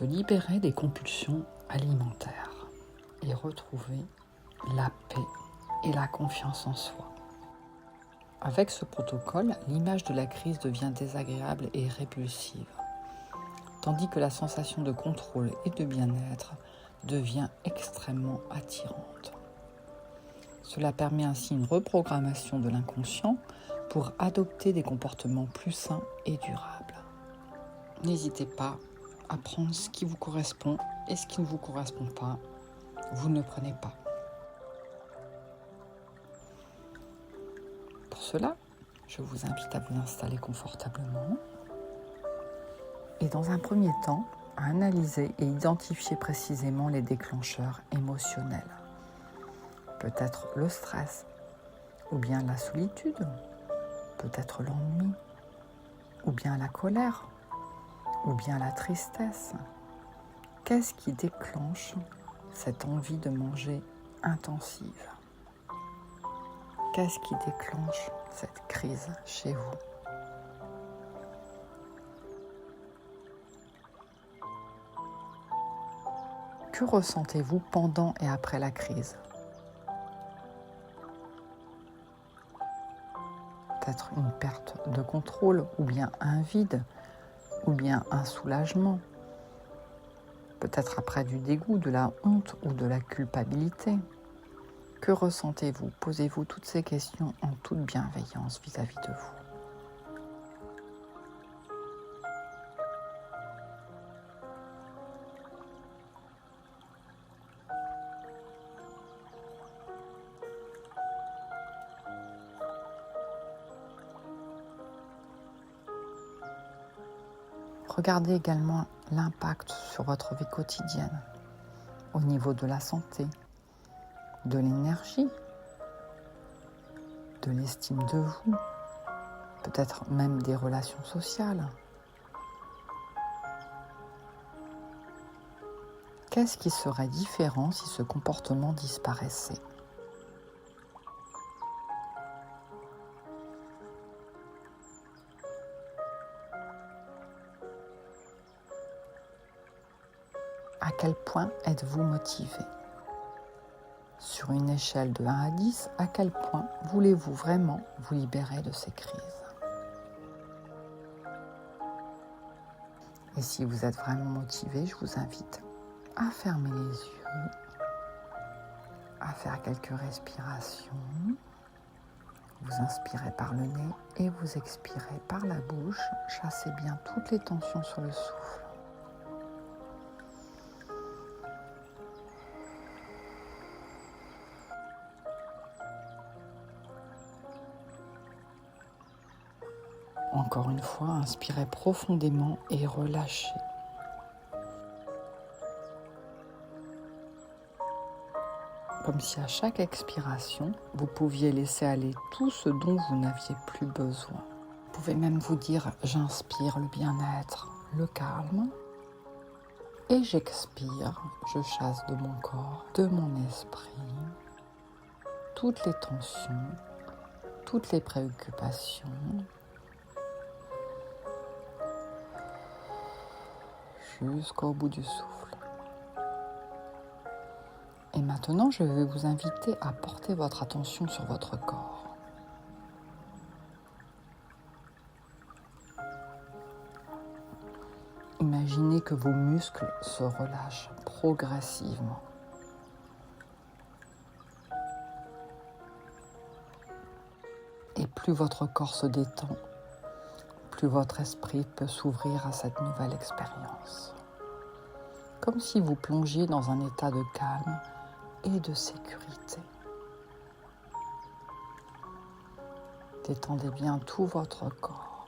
se libérer des compulsions alimentaires et retrouver la paix et la confiance en soi. Avec ce protocole, l'image de la crise devient désagréable et répulsive, tandis que la sensation de contrôle et de bien-être devient extrêmement attirante. Cela permet ainsi une reprogrammation de l'inconscient pour adopter des comportements plus sains et durables. N'hésitez pas à prendre ce qui vous correspond et ce qui ne vous correspond pas, vous ne prenez pas. Pour cela, je vous invite à vous installer confortablement et dans un premier temps, à analyser et identifier précisément les déclencheurs émotionnels. Peut-être le stress, ou bien la solitude, peut-être l'ennui, ou bien la colère, ou bien la tristesse. Qu'est-ce qui déclenche cette envie de manger intensive? Qu'est-ce qui déclenche cette crise chez vous? Que ressentez-vous pendant et après la crise? Peut-être une perte de contrôle, ou bien un vide, ou bien un soulagement. Peut-être après du dégoût, de la honte ou de la culpabilité. Que ressentez-vous? Posez-vous toutes ces questions en toute bienveillance vis-à-vis de vous. Regardez également l'impact sur votre vie quotidienne, au niveau de la santé, de l'énergie, de l'estime de vous, peut-être même des relations sociales. Qu'est-ce qui serait différent si ce comportement disparaissait? À quel point êtes-vous motivé? Sur une échelle de 1 à 10, à quel point voulez-vous vraiment vous libérer de ces crises? Et si vous êtes vraiment motivé, je vous invite à fermer les yeux, à faire quelques respirations. Vous inspirez par le nez et vous expirez par la bouche. Chassez bien toutes les tensions sur le souffle. Encore une fois, inspirez profondément et relâchez. Comme si à chaque expiration, vous pouviez laisser aller tout ce dont vous n'aviez plus besoin. Vous pouvez même vous dire « j'inspire le bien-être, le calme » et j'expire, je chasse de mon corps, de mon esprit, toutes les tensions, toutes les préoccupations, jusqu'au bout du souffle. Et maintenant, je vais vous inviter à porter votre attention sur votre corps. Imaginez que vos muscles se relâchent progressivement. Et plus votre corps se détend, plus votre esprit peut s'ouvrir à cette nouvelle expérience. Comme si vous plongiez dans un état de calme et de sécurité. Détendez bien tout votre corps.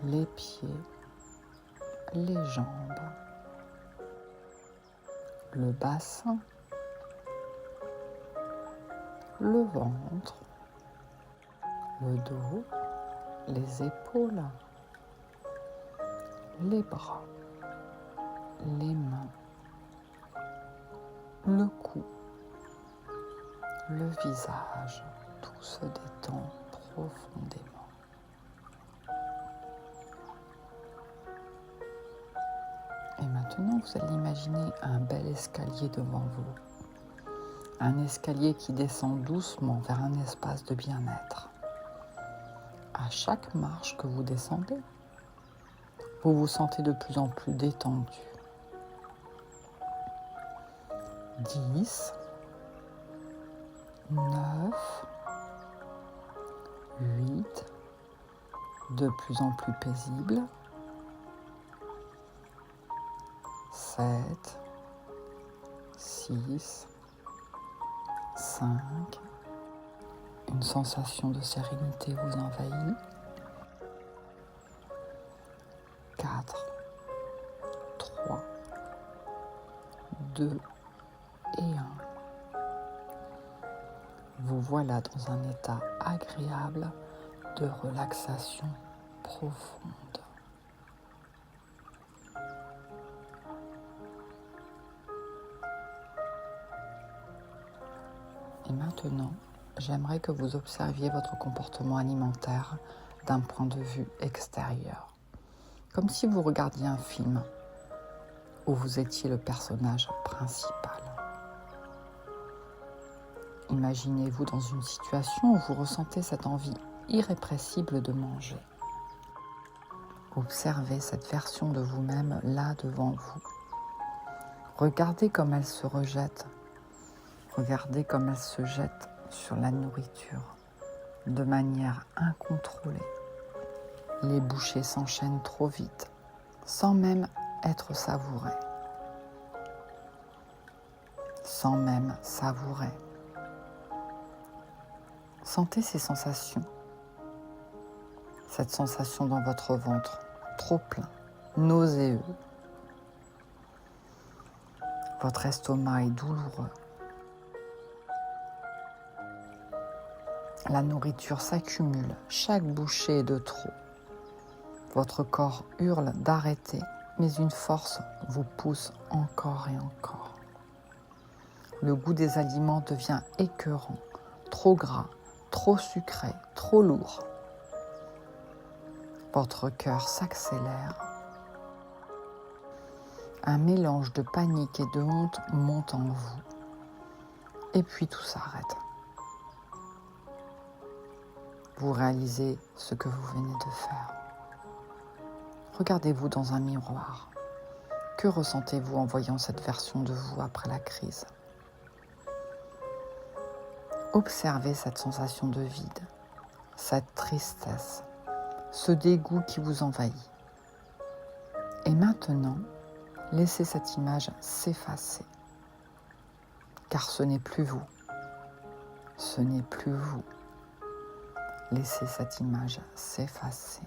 Les pieds, les jambes, le bassin, le ventre, le dos, les épaules, les bras, les mains, le cou, le visage, tout se détend profondément. Maintenant, vous allez imaginer un bel escalier devant vous. Un escalier qui descend doucement vers un espace de bien-être. À chaque marche que vous descendez, vous vous sentez de plus en plus détendu. 10, 9, 8, de plus en plus paisible. 7, 6, 5. Une sensation de sérénité vous envahit. 4, 3, 2 et 1. Vous voilà dans un état agréable de relaxation profonde. Et maintenant, j'aimerais que vous observiez votre comportement alimentaire d'un point de vue extérieur, comme si vous regardiez un film où vous étiez le personnage principal. Imaginez-vous dans une situation où vous ressentez cette envie irrépressible de manger. Observez cette version de vous-même là devant vous. Regardez comme elle se rejette. Regardez comme elle se jette sur la nourriture de manière incontrôlée. Les bouchées s'enchaînent trop vite, sans même être savourées. Sans même savourer. Sentez ces sensations. Cette sensation dans votre ventre, trop plein, nauséeux. Votre estomac est douloureux. La nourriture s'accumule, chaque bouchée est de trop. Votre corps hurle d'arrêter, mais une force vous pousse encore et encore. Le goût des aliments devient écœurant, trop gras, trop sucré, trop lourd. Votre cœur s'accélère. Un mélange de panique et de honte monte en vous. Et puis tout s'arrête. Vous réalisez ce que vous venez de faire. Regardez-vous dans un miroir. Que ressentez-vous en voyant cette version de vous après la crise ? Observez cette sensation de vide, cette tristesse, ce dégoût qui vous envahit. Et maintenant, laissez cette image s'effacer. Car ce n'est plus vous. Ce n'est plus vous. Laissez cette image s'effacer.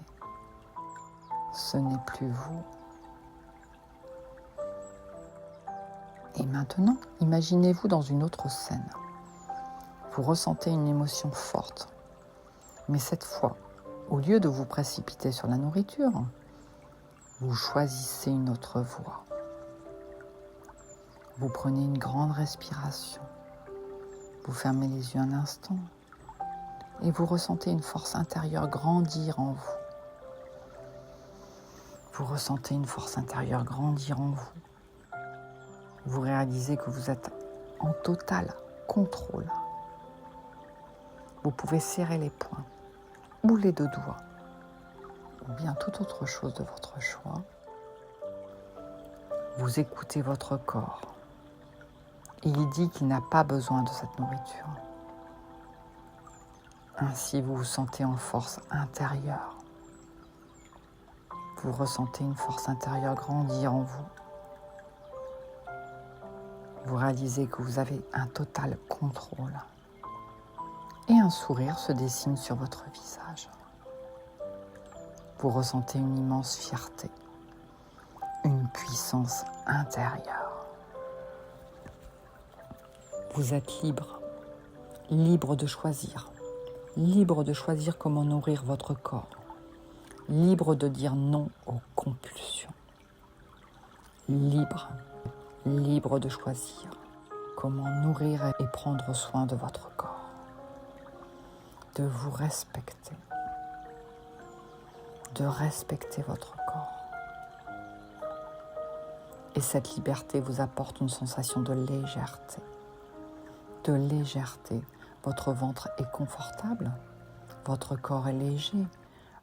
Ce n'est plus vous. Et maintenant, imaginez-vous dans une autre scène. Vous ressentez une émotion forte. Mais cette fois, au lieu de vous précipiter sur la nourriture, vous choisissez une autre voie. Vous prenez une grande respiration. Vous fermez les yeux un instant. Et vous ressentez une force intérieure grandir en vous. Vous ressentez une force intérieure grandir en vous. Vous réalisez que vous êtes en total contrôle. Vous pouvez serrer les poings ou les deux doigts, ou bien toute autre chose de votre choix. Vous écoutez votre corps. Il dit qu'il n'a pas besoin de cette nourriture. Ainsi, vous vous sentez en force intérieure. Vous ressentez une force intérieure grandir en vous. Vous réalisez que vous avez un total contrôle. Et un sourire se dessine sur votre visage. Vous ressentez une immense fierté, une puissance intérieure. Vous êtes libre, libre de choisir. Libre de choisir comment nourrir votre corps, libre de dire non aux compulsions, libre de choisir comment nourrir et prendre soin de votre corps, de vous respecter, de respecter votre corps Et cette liberté vous apporte une sensation de légèreté. De légèreté. Votre ventre est confortable, votre corps est léger,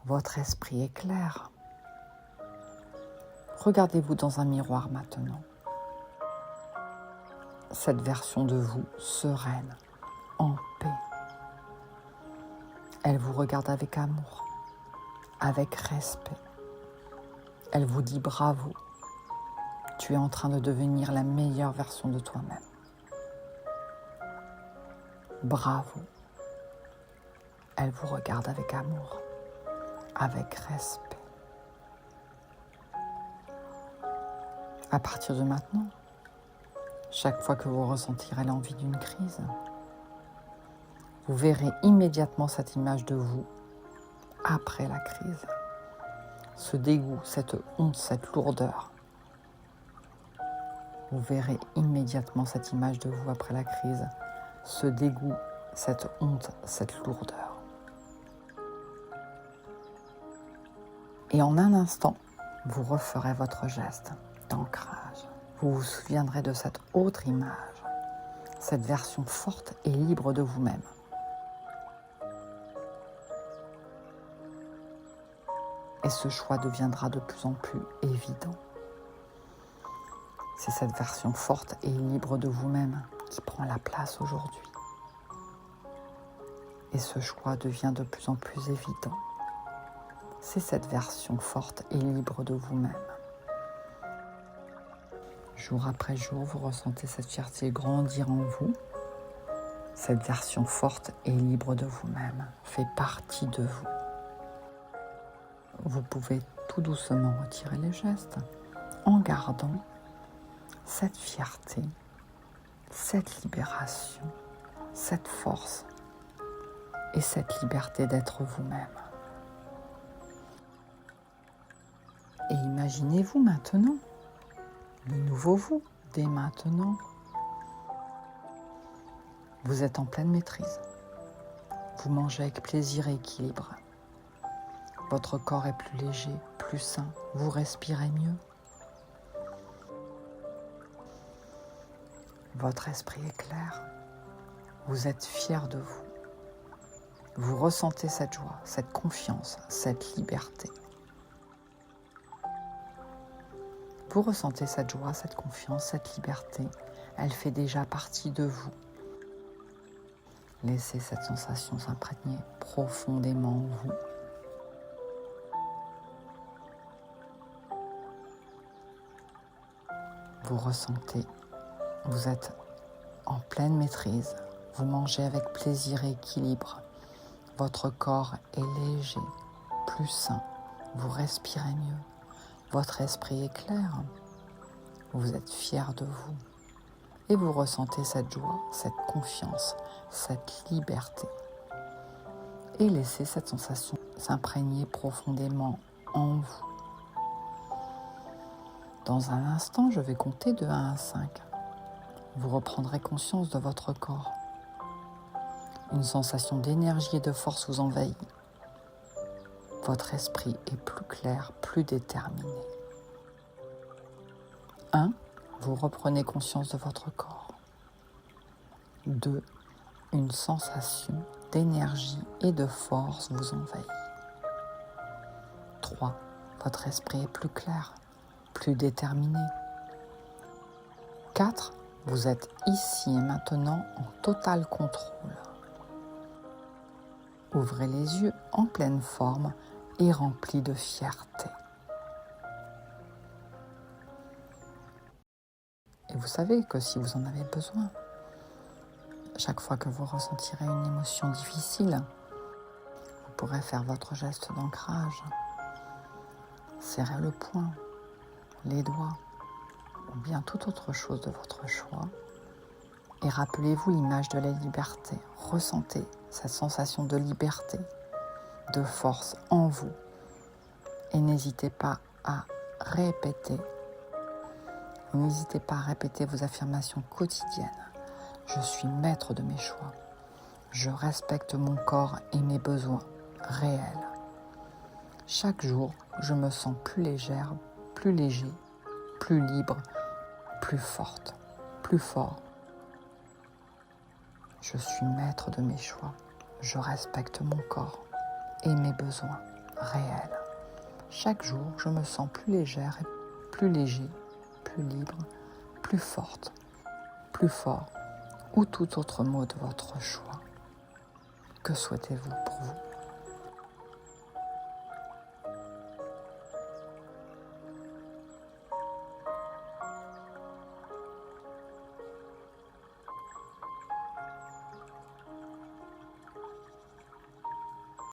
votre esprit est clair. Regardez-vous dans un miroir maintenant. Cette version de vous sereine, en paix. Elle vous regarde avec amour, avec respect. Elle vous dit bravo. Tu es en train de devenir la meilleure version de toi-même. Bravo. Elle vous regarde avec amour, avec respect. À partir de maintenant, chaque fois que vous ressentirez l'envie d'une crise, vous verrez immédiatement cette image de vous après la crise. Ce dégoût, cette honte, cette lourdeur. Vous verrez immédiatement cette image de vous après la crise. Ce dégoût, cette honte, cette lourdeur. Et en un instant, vous referez votre geste d'ancrage. Vous vous souviendrez de cette autre image, cette version forte et libre de vous-même. Et ce choix deviendra de plus en plus évident. C'est cette version forte et libre de vous-même qui prend la place aujourd'hui. Et ce choix devient de plus en plus évident. C'est cette version forte et libre de vous-même. Jour après jour, vous ressentez cette fierté grandir en vous. Cette version forte et libre de vous-même fait partie de vous. Vous pouvez tout doucement retirer les gestes en gardant cette fierté, cette libération, cette force et cette liberté d'être vous-même. Et imaginez-vous maintenant, le nouveau vous, dès maintenant. Vous êtes en pleine maîtrise. Vous mangez avec plaisir et équilibre. Votre corps est plus léger, plus sain. Vous respirez mieux. Votre esprit est clair. Vous êtes fier de vous. Vous ressentez cette joie, cette confiance, cette liberté. Vous ressentez cette joie, cette confiance, cette liberté. Elle fait déjà partie de vous. Laissez cette sensation s'imprégner profondément en vous. Vous ressentez, vous êtes en pleine maîtrise. Vous mangez avec plaisir et équilibre. Votre corps est léger, plus sain. Vous respirez mieux. Votre esprit est clair. Vous êtes fier de vous. Et vous ressentez cette joie, cette confiance, cette liberté. Et laissez cette sensation s'imprégner profondément en vous. Dans un instant, je vais compter de 1 à 5. Vous reprendrez conscience de votre corps. Une sensation d'énergie et de force vous envahit. Votre esprit est plus clair, plus déterminé. 1. Vous reprenez conscience de votre corps. 2. Une sensation d'énergie et de force vous envahit. 3. Votre esprit est plus clair, plus déterminé. 4. Vous êtes ici et maintenant en total contrôle. Ouvrez les yeux en pleine forme et remplis de fierté. Et vous savez que si vous en avez besoin, chaque fois que vous ressentirez une émotion difficile, vous pourrez faire votre geste d'ancrage. Serrez le poing, les doigts, ou bien toute autre chose de votre choix. Et rappelez-vous l'image de la liberté. Ressentez cette sensation de liberté, de force en vous. Et n'hésitez pas à répéter. N'hésitez pas à répéter vos affirmations quotidiennes. Je suis maître de mes choix. Je respecte mon corps et mes besoins réels. Chaque jour, je me sens plus légère, plus léger, plus libre plus forte, plus fort. Je suis maître de mes choix. Je respecte mon corps et mes besoins réels. Chaque jour, je me sens plus légère et plus léger, plus libre, plus forte, plus fort, ou tout autre mot de votre choix. Que souhaitez-vous pour vous ?